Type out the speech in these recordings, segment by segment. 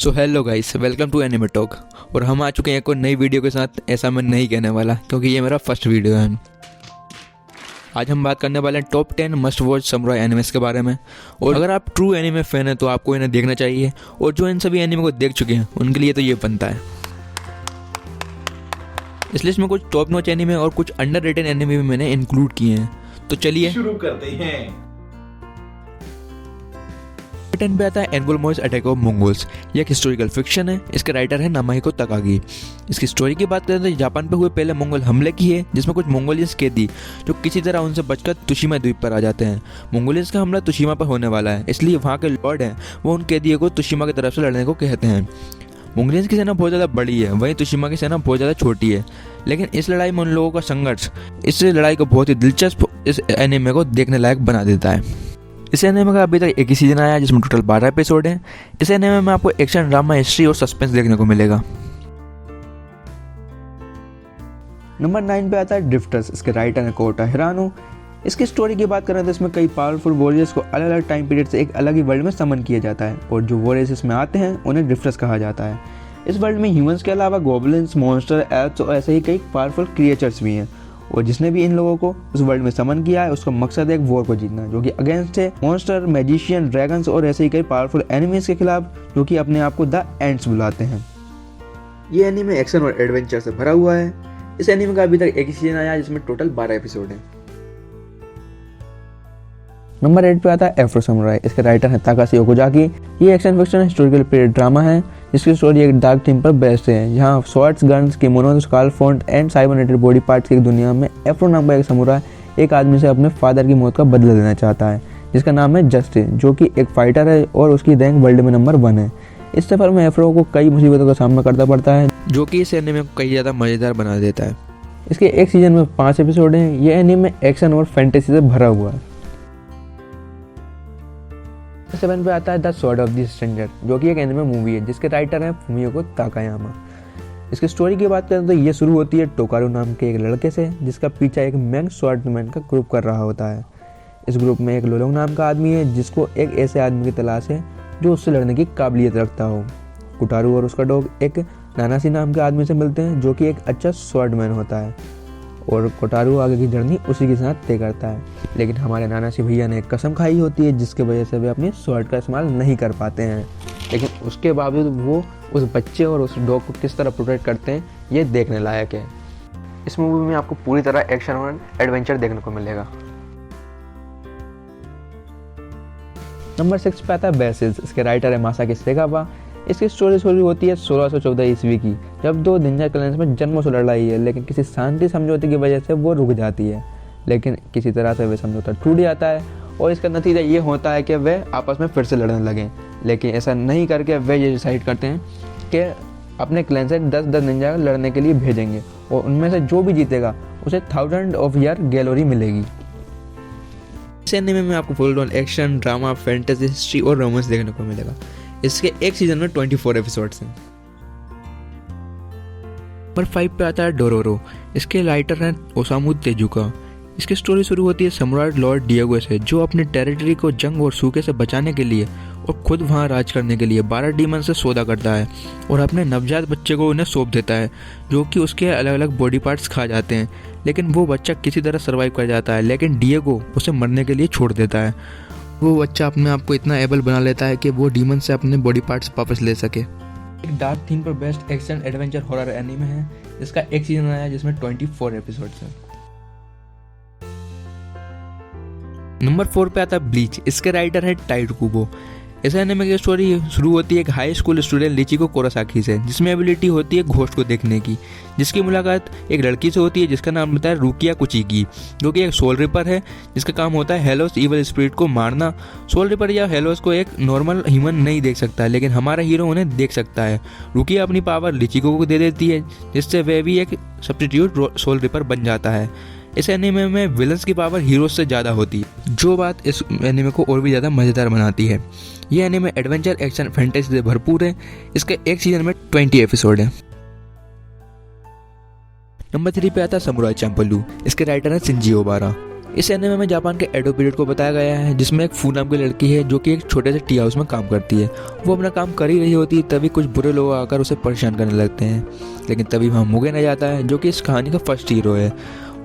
So hello guys, welcome to anime talk. और हम आ चुके हैं एक और नई वीडियो के साथ। ऐसा मैं नहीं कहने वाला क्योंकि ये मेरा फर्स्ट वीडियो है। आज हम बात करने वाले हैं top 10 must watch samurai animes के बारे में। और अगर आप ट्रू एनिमे फैन हैं तो आपको इन्हें देखना चाहिए, और जो इन सभी एनिमे को देख चुके हैं उनके लिए तो ये बनता है। इस लिस्ट में कुछ टॉप नॉच एनिमे और कुछ अंडररेटेड एनिमे भी मैंने इंक्लूड किए हैं। तो चलिए शुरू करते हैं। 10 पे आता है एंगुलमोइस अटैक ऑफ मंगोल्स। ये एक हिस्टोरिकल फिक्शन है। इसके राइटर है नामाहिको तकागी। इसकी स्टोरी की बात करें तो जापान पे हुए पहले मंगोल हमले की है, जिसमें कुछ मंगोलियंस कैदी जो किसी तरह उनसे बचकर तुशिमा द्वीप पर आ जाते हैं। मंगोलियंस का हमला तुशिमा पर होने वाला है, इसलिए वहाँ के लॉर्ड हैं वो उन कैदियों को तुशिमा की तरफ से लड़ने को कहते हैं। मंगोलियंस की सेना बहुत ज़्यादा बड़ी है, वहीं तुशिमा की सेना बहुत ज़्यादा छोटी है। लेकिन इस लड़ाई में उन लोगों का संघर्ष इस लड़ाई को बहुत ही दिलचस्प इस एनिमे को देखने लायक बना देता है। इस एनिमे का अभी तक एक ही सीजन आया है, जिसमें टोटल 12 एपिसोड हैं। इस एनिमे में आपको एक्शन, ड्रामा, हिस्ट्री और सस्पेंस देखने को मिलेगा। नंबर 9 पे आता है ड्रिफ्टर्स। इसके राइटर है कोटा हिरानो। इसकी स्टोरी की बात करें तो इसमें कई पावरफुल वॉरियर्स को अलग अलग टाइम पीरियड से एक अलग ही वर्ल्ड में समन किया जाता है, और जो वॉरियर्स इसमें आते हैं उन्हें ड्रिफ्टर्स कहा जाता है। इस वर्ल्ड में ह्यूमंस के अलावा गॉब्लिन्स, मॉन्स्टर, एल्व्स और ऐसे ही कई पावरफुल क्रिएचर्स भी हैं, और जिसने भी इन लोगों को उस वर्ल्ड में समन किया है उसका मकसद है एक वॉर को जीतना, जो कि अगेंस्ट है मॉन्स्टर, मैजिशियन, ड्रैगन्स और ऐसे ही कई पावरफुल एनिमीज के खिलाफ, जो कि अपने आप को द एंड्स बुलाते हैं। ये एनीमे एक्शन और एडवेंचर से भरा हुआ है। इस एनीमे का अभी तक एक ही सीजन आया है, जिसमें टोटल 12 एपिसोड हैं। नंबर 8 पे आता है एफ्रो समुराई। इसके राइटर हैं ताकाशी ओकुजाकी। ये action fiction historical period drama है, जिसकी स्टोरी एक डार्क थीम पर बेस्ड है, जहाँ swords, guns, kimonos, skull font and cybernated body parts की एक दुनिया में एफ्रो नाम का एक समुराई एक आदमी से अपने फादर की मौत का बदला लेना चाहता है, जिसका नाम है जस्टिन, जो कि एक फाइटर है और उसकी रैंक वर्ल्ड में नंबर 1 है। इस सफर में एफ्रो को कई मुसीबतों का सामना करना पड़ता है, जो कि इस एनिमे को कई ज़्यादा मज़ेदार बना देता है। इसके एक सीजन में 5 एपिसोड हैं। ये एनीमे एक्शन और फैंटेसी से भरा हुआ है। 7 पे आता है the sword of the stranger, जो कि एक एनिमे मूवी है, जिसके राइटर हैं फुमियोको ताकायामा। इसकी स्टोरी की बात करें तो ये शुरू होती है टोकारू नाम के एक लड़के से, जिसका पीछा एक मैंग स्वॉर्डमैन का ग्रुप कर रहा होता है। इस ग्रुप में एक लोलोंग नाम का आदमी है, जिसको एक ऐसे आदमी की तलाश है जो उससे लड़ने की काबिलियत रखता हो। कुटारू और उसका डॉग एक नानासी नाम के आदमी से मिलते हैं, जो कि एक अच्छा स्वॉर्डमैन होता है, और कोटारू आगे की जर्नी उसी के साथ तय करता है। लेकिन हमारे नानासी भैया ने एक कसम खाई होती है, जिसके वजह से वे अपनी स्वॉर्ड का इस्तेमाल नहीं कर पाते हैं। लेकिन उसके बावजूद वो उस बच्चे और उस डॉग को किस तरह प्रोटेक्ट करते हैं, ये देखने लायक है। इस मूवी में आपको पूरी तरह एक्शन और एडवेंचर देखने को मिलेगा। नंबर 6 पे आता है बेसिस। इसके राइटर है मासाकी सेगावा। इसकी स्टोरी शुरू होती है 1614 ईस्वी की, जब दो निंजा क्लैंस में जन्मों से लड़ाई है, लेकिन किसी शांति समझौते की वजह से वो रुक जाती है। लेकिन किसी तरह से वे समझौता टूट जाता है, और इसका नतीजा ये होता है कि वे आपस में फिर से लड़ने लगें। लेकिन ऐसा नहीं करके वे ये डिसाइड करते हैं कि अपने क्लैन से 10-10 निंजा लड़ने के लिए भेजेंगे, और उनमें से जो भी जीतेगा उसे 1000 ऑफ ईयर गैलोरी मिलेगी। इस एनिमे में आपको full on action, drama, fantasy, history और रोमांस देखने को मिलेगा। इसके एक सीजन में 24 एपिसोड्स हैं। नंबर 5 पे आता है डोरोरो। इसके राइटर हैं ओसामू तेजुका। इसकी स्टोरी शुरू होती है समुराई लॉर्ड डिएगो से, जो अपने टेरिटरी को जंग और सूखे से बचाने के लिए और खुद वहां राज करने के लिए 12 डीमन से सौदा करता है, और अपने नवजात बच्चे को उन्हें सौंप देता है, जो कि उसके अलग अलग बॉडी पार्ट्स खा जाते हैं। लेकिन वो बच्चा किसी तरह सर्वाइव कर जाता है, लेकिन डिएगो उसे मरने के लिए छोड़ देता है। वो बच्चा अपने आप को इतना एबल बना लेता है कि वो डीमन से अपने बॉडी पार्ट्स वापस ले सके। एक डार्क थीम पर best action adventure horror anime है। इसका एक सीजन आया है, जिसमें 24 एपिसोड्स हैं। नंबर 4 पे आता है ब्लीच। इसके राइटर है टाइड कुबो। इस एनिमे की स्टोरी शुरू होती है एक हाई स्कूल स्टूडेंट लिचिको कोरासाकी से, जिसमें एबिलिटी होती है घोस्ट को देखने की, जिसकी मुलाकात एक लड़की से होती है जिसका नाम होता है रुकिया कुचिकी, जो कि एक सोल रिपर है, जिसका काम होता है हेलोस इवल स्पिरिट को मारना। सोल रिपर या हेलोस को एक नॉर्मल ह्यूमन नहीं देख सकता, लेकिन हमारा हीरो उन्हें देख सकता है। रुकिया अपनी पावर लिचिको को दे देती है, जिससे वह भी एक सब्स्टिट्यूट सोल रिपर बन जाता है। इस एनिमे में विलन्स की पावर हीरोज से ज़्यादा होती है, जो बात इस एनिमे को और भी ज़्यादा मज़ेदार बनाती है। ये एनिमे एडवेंचर, एक्शन, फैंटेसी से भरपूर है। इसके एक सीजन में 20 एपिसोड है। नंबर 3 पे आता है समुराई चैंपलू। इसके राइटर हैं शिंजी ओबारा। इस एनिमे में जापान के एडो पीरियड को बताया गया है, जिसमें एक फू नाम की लड़की है जो कि एक छोटे से टी हाउस में काम करती है। वो अपना काम कर ही रही होती है, तभी कुछ बुरे लोग आकर उसे परेशान करने लगते हैं। लेकिन तभी वहाँ मुगेन आ जाता है, जो कि इस कहानी का फर्स्ट हीरो है।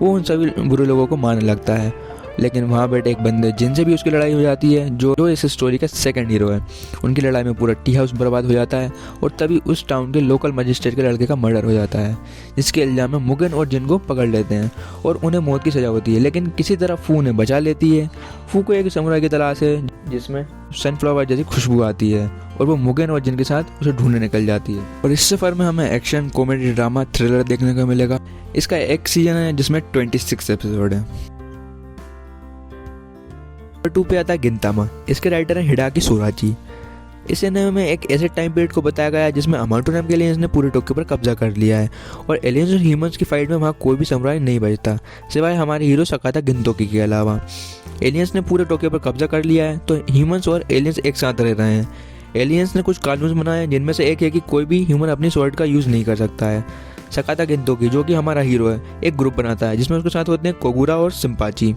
वो उन सभी बुरे लोगों को मारने लगता है, लेकिन वहाँ बैठे एक बंदे जिनसे भी उसकी लड़ाई हो जाती है, जो इस स्टोरी का सेकंड हीरो है। उनकी लड़ाई में पूरा टी हाउस बर्बाद हो जाता है और तभी उस टाउन के लोकल मजिस्ट्रेट के लड़के का मर्डर हो जाता है, जिसके इल्जाम में मुगेन और जिन को पकड़ लेते हैं और उन्हें मौत की सज़ा होती है। लेकिन किसी तरह फू उन्हें बचा लेती है। फू को एक समुराई की तलाश है जिसमें सनफ्लावर जैसी खुशबू आती है और वो मुगेन और जिन के साथ उसे ढूंढने निकल जाती है। और इस सफ़र में हमें एक्शन, कॉमेडी, ड्रामा, थ्रिलर देखने को मिलेगा। इसका एक सीजन है जिसमें 26 एपिसोड है। नंबर 2 पे आता है गिंतामा। इसके राइटर हैं हिडेaki सोराची। इस एनिमे में एक ऐसे टाइम पीरियड को बताया गया है जिसमें अमाटो नाम के एलियंस ने पूरे टोक्यो पर कब्जा कर लिया है और एलियंस और ह्यूमंस की फाइट में वहाँ कोई भी समुराई नहीं बचता सिवाय हमारे हीरो सकाता गिंतोकी के अलावा। एलियंस ने पूरे टोक्यो पर कब्जा कर लिया है तो ह्यूमंस और एलियंस एक साथ रह रहे हैं। एलियंस ने कुछ कानून बनाए हैं जिनमें से एक है कि कोई भी ह्यूमन अपनी स्वॉर्ड का यूज़ नहीं कर सकता है। सकाता गिंतोकी, जो कि हमारा हीरो है, एक ग्रुप बनाता है जिसमें उसके साथ होते हैं कोगुरा और सिम्पाची,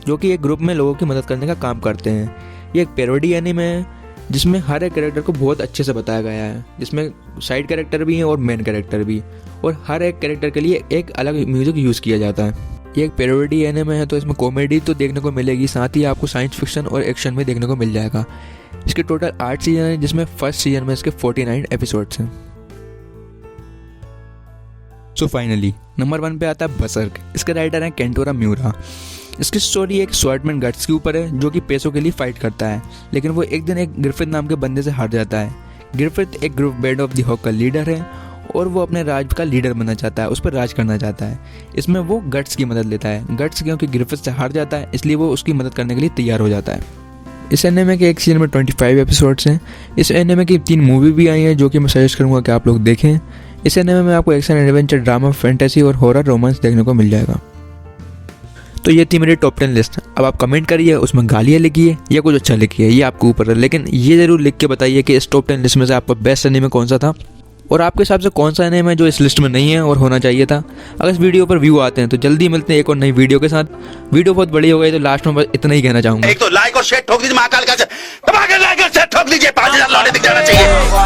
जो कि एक ग्रुप में लोगों की मदद करने का काम करते हैं। ये एक पैरोडी एनिमे है जिसमें हर एक कैरेक्टर को बहुत अच्छे से बताया गया है, जिसमें साइड कैरेक्टर भी हैं और मेन कैरेक्टर भी, और हर एक कैरेक्टर के लिए एक अलग म्यूजिक यूज़ किया जाता है। ये एक पैरोडी एनिमे है तो इसमें कॉमेडी तो देखने को मिलेगी, साथ ही आपको साइंस फिक्शन और एक्शन में देखने को मिल जाएगा। इसके टोटल 8 सीजन हैं जिसमें फर्स्ट सीजन में इसके 49 एपिसोड्स हैं। सो फाइनली नंबर 1 पे आता है बर्सर्क। इसके राइटर हैं केंटोरा म्यूरा। इसकी स्टोरी एक स्वॉर्डमैन गट्स के ऊपर है जो कि पैसों के लिए फाइट करता है, लेकिन वो एक दिन एक ग्रिफिथ नाम के बंदे से हार जाता है। ग्रिफिथ एक group band of the hawk का लीडर है और वो अपने राज का लीडर बनना चाहता है, उस पर राज करना चाहता है। इसमें वो गट्स की मदद लेता है। गट्स क्योंकि ग्रिफिथ से हार जाता है इसलिए वो उसकी मदद करने के लिए तैयार हो जाता है। इस एनिमे के एक सीजन में 25 एपिसोड्स हैं। इस एनिमे की 3 मूवी भी आई हैं जो कि मैं सजेस्ट करूँगा कि आप लोग देखें। इस एनिमे में आपको एक्शन, एडवेंचर, ड्रामा, फैंटेसी और हॉरर रोमांस देखने को मिल जाएगा। तो ये थी मेरी टॉप 10 लिस्ट। अब आप कमेंट करिए, उसमें गालियाँ लिखिए या कुछ अच्छा लिखिए, ये आपके ऊपर है, लेकिन ये ज़रूर लिख के बताइए कि इस टॉप 10 लिस्ट में से आपका बेस्ट एनिमे कौन सा था और आपके हिसाब से कौन सा एनिमे जो इस लिस्ट में नहीं है और होना चाहिए था। अगर इस वीडियो पर व्यू आते हैं तो जल्दी मिलते हैं एक और नई वीडियो के साथ। वीडियो बहुत बड़ी हो गई तो लास्ट में बस इतना ही कहना चाहूँगा। एक तो लाइक और शेयर ठोक दीजिए, महाकाल का दबा के लाइक और शेयर ठोक दीजिए, 5000 लौटे दिख जाना चाहिए।